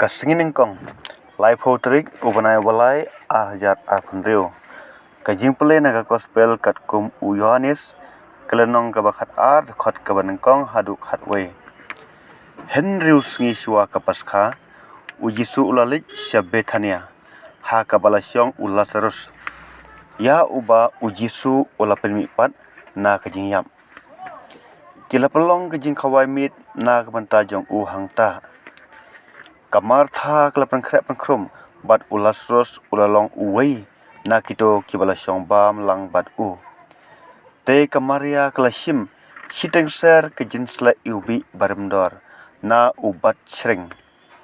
Kasingin engkong live hotrik ubanai walai arhajar arpandrio kajing pele naga gospel kat kum u Yohanes kelenong kabakat ar khot kabanengkong haduk hatwe Henrius ngi shua kapaskha u Yesu ulalik sya Betania ha kabalasyong u Lazarus ya uba u Yesu ula penmipat na kajing yam kila pelong kajing khawai mit na kabantajong u hangta kamar tha kelapan krep pengkrum bat u Lazarus ulalong uwei na kito kibalasyong bam lang bat u te kamaria kelashim siteng ser kejin sle ubi baremdor na ubat sring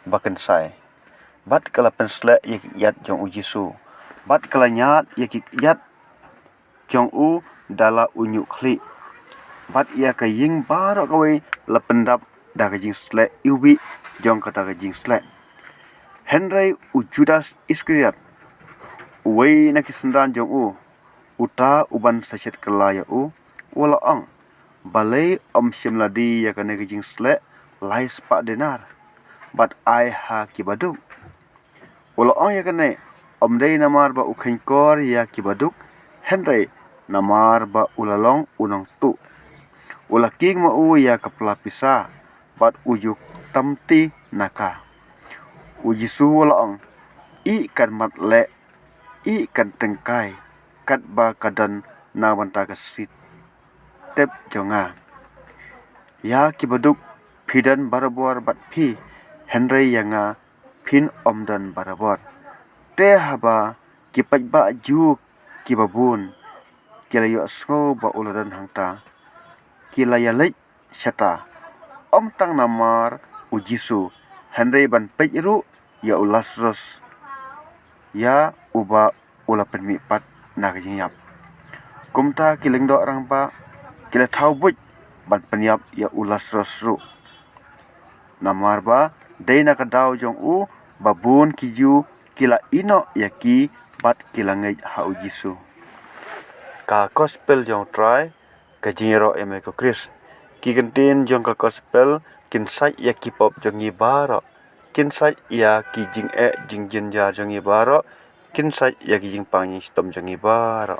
baken sai bat kelapan sle yat jong u Yesu bat kelanyat yat jong u dala unyu khli bat ia kaying barok kawai lapendap da kajing sle ubi jong kata kajing sle Henry u Judas Iskariot wei na kisendan jong u uta uban sachet kelaya u wala ang balai om shimladi ya kane kajing sle lai spa denar bat ai ha kibaduk wala ang ya kane om dei namar ba u khankor ya kibaduk Henry namar ba ulalong unang tu ula king ma u ya kapla pisa bat ujuk tamti naka u Yesu walaong i kan mat le i kan tengkai kat ba kadan na banta kasit tep jonga ya kibaduk pidan barabor bat pi Henry yanga pin omdan barabor te haba kipat ba ju kibabun kilayo asgo ba uladan hangta kilaya lek syata om tang namar u Yesu Henry ban pejru ya u Lazarus ya uba ula penmipat na kajing yap kumta kileng do orang ba kila thau buj ban penyap ya u Lazarus ru namar ba dei na kadau jong u babun kiju kila ino yaki bat kilangai ha u Yesu ka gospel jong try kajing ro eme ko Chris ki kentin jong ka gospel kin sai ya ki pop jong i baro kin sai ya ki jing e jing jin jar jong i baro kin sai ya ki jing pang stom jong i baro